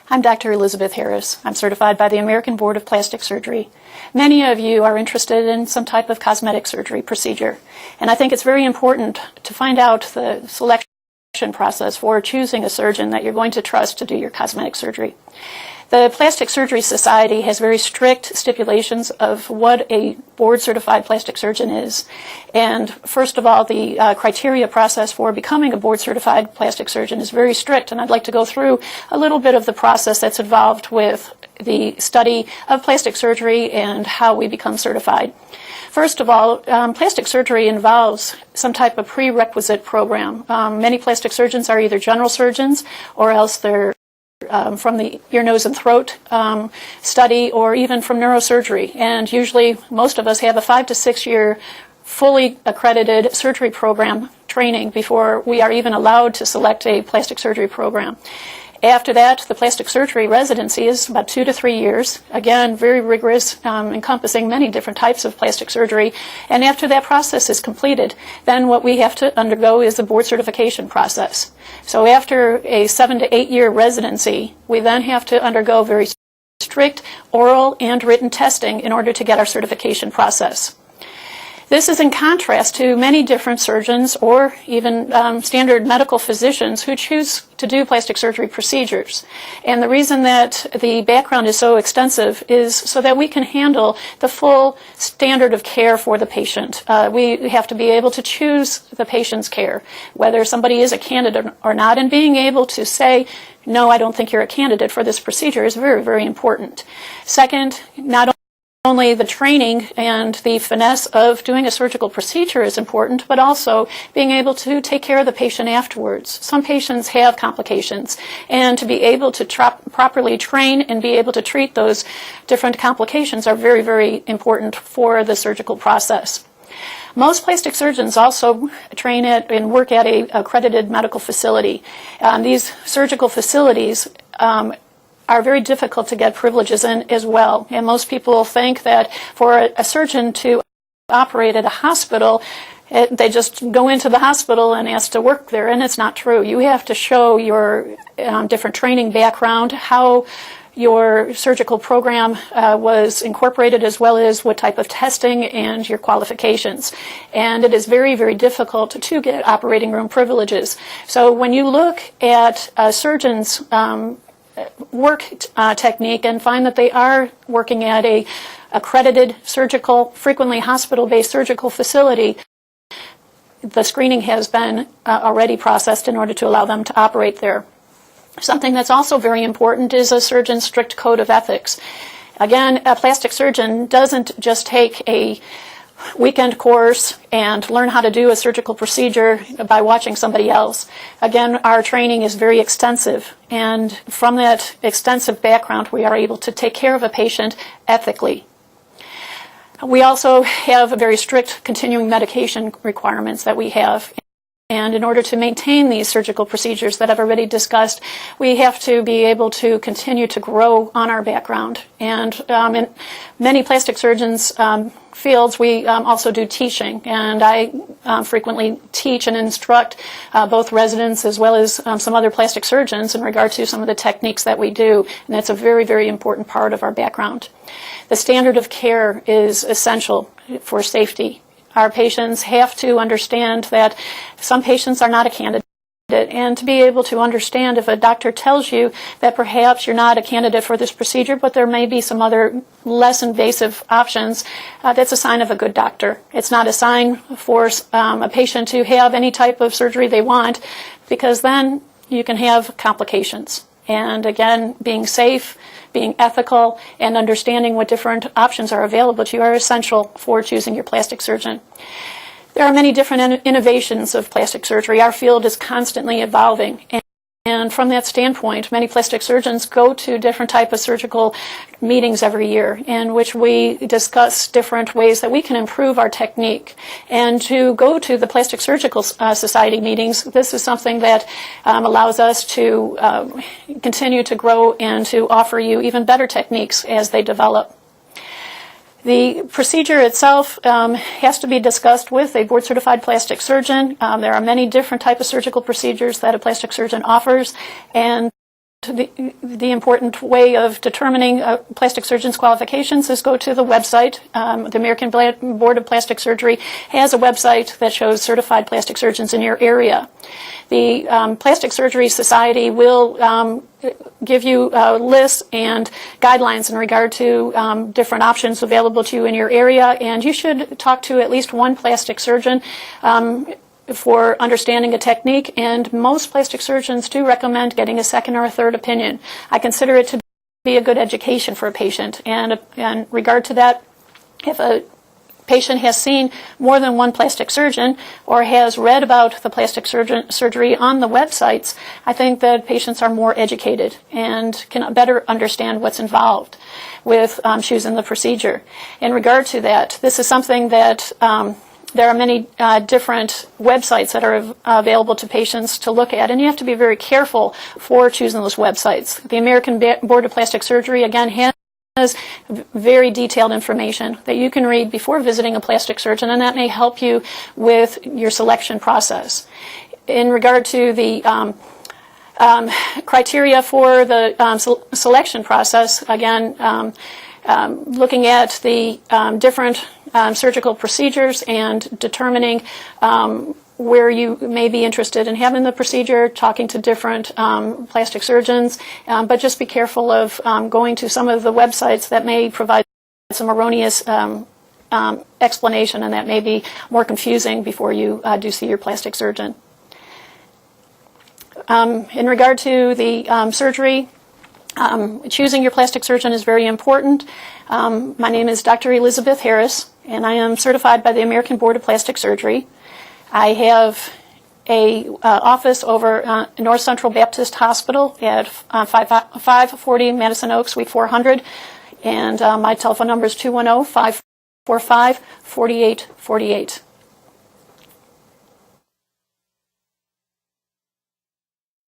I'm Dr. Elizabeth Harris. I'm certified by the American Board of Plastic Surgery. Many of you are interested in some type of cosmetic surgery procedure, and I think it's very important to find out the selection process for choosing a surgeon that you're going to trust to do your cosmetic surgery. The Plastic Surgery Society has very strict stipulations of what a board-certified plastic surgeon is. And first of all, the criteria process for becoming a board-certified plastic surgeon is very strict, and I'd like to go through a little bit of the process that's involved with the study of plastic surgery and how we become certified. First of all, plastic surgery involves some type of prerequisite program. Many plastic surgeons are either general surgeons or else they're from the ear, nose, and throat study, or even from neurosurgery. And usually most of us have a 5 to 6 year fully accredited surgery program training before we are even allowed to select a plastic surgery program. After that, the plastic surgery residency is about 2 to 3 years. Again, very rigorous, encompassing many different types of plastic surgery. And after that process is completed, then what we have to undergo is the board certification process. So after a 7 to 8 year residency, we then have to undergo very strict oral and written testing in order to get our certification process. This is in contrast to many different surgeons or even standard medical physicians who choose to do plastic surgery procedures. And the reason that the background is so extensive is so that we can handle the full standard of care for the patient. We have to be able to choose the patient's care, whether somebody is a candidate or not, and being able to say, no, I don't think you're a candidate for this procedure is very, very important. Second, not only the training and the finesse of doing a surgical procedure is important, but also being able to take care of the patient afterwards. Some patients have complications, and to be able to properly train and be able to treat those different complications are very, very important for the surgical process. Most plastic surgeons also train at and work at an accredited medical facility. These surgical facilities are very difficult to get privileges in as well. And most people think that for a surgeon to operate at a hospital, they just go into the hospital and ask to work there, and it's not true. You have to show your different training background, how your surgical program was incorporated, as well as what type of testing and your qualifications. And it is very, very difficult to get operating room privileges. So when you look at surgeons' work technique and find that they are working at a accredited surgical, frequently hospital-based surgical facility, the screening has been already processed in order to allow them to operate there. Something that's also very important is a surgeon's strict code of ethics. Again, a plastic surgeon doesn't just take a weekend course and learn how to do a surgical procedure by watching somebody else. Again, our training is very extensive, and from that extensive background, we are able to take care of a patient ethically. We also have very strict continuing medication requirements that we have. And in order to maintain these surgical procedures that I've already discussed, we have to be able to continue to grow on our background. And in many plastic surgeons' fields, we also do teaching. And I frequently teach and instruct both residents as well as some other plastic surgeons in regard to some of the techniques that we do. And that's a very, very important part of our background. The standard of care is essential for safety. Our patients have to understand that some patients are not a candidate, and to be able to understand if a doctor tells you that perhaps you're not a candidate for this procedure, but there may be some other less invasive options, that's a sign of a good doctor. It's not a sign for a patient to have any type of surgery they want, because then you can have complications. And again, being safe, being ethical, and understanding what different options are available to you are essential for choosing your plastic surgeon. There are many different innovations of plastic surgery. Our field is constantly evolving. And from that standpoint, many plastic surgeons go to different types of surgical meetings every year in which we discuss different ways that we can improve our technique. And to go to the Plastic Surgical Society meetings, this is something that allows us to continue to grow and to offer you even better techniques as they develop. The procedure itself has to be discussed with a board-certified plastic surgeon. There are many different types of surgical procedures that a plastic surgeon offers, and the important way of determining a plastic surgeon's qualifications is go to the website. The American Board of Plastic Surgery has a website that shows certified plastic surgeons in your area. The Plastic Surgery Society will give you lists and guidelines in regard to different options available to you in your area, and you should talk to at least one plastic surgeon for understanding a technique, and most plastic surgeons do recommend getting a second or a third opinion. I consider it to be a good education for a patient, and in regard to that, if a patient has seen more than one plastic surgeon or has read about the plastic surgery on the websites, I think that patients are more educated and can better understand what's involved with choosing the procedure. In regard to that, this is something that there are many different websites that are available to patients to look at, and you have to be very careful for choosing those websites. The American Board of Plastic Surgery, again, has very detailed information that you can read before visiting a plastic surgeon, and that may help you with your selection process. In regard to the criteria for the selection process, again, looking at the different surgical procedures and determining where you may be interested in having the procedure, talking to different plastic surgeons, but just be careful of going to some of the websites that may provide some erroneous explanation, and that may be more confusing before you do see your plastic surgeon. In regard to the surgery, choosing your plastic surgeon is very important. My name is Dr. Elizabeth Harris, and I am certified by the American Board of Plastic Surgery. I have a office over North Central Baptist Hospital at 540 Madison Oaks, Suite 400, and my telephone number is 210-545-4848.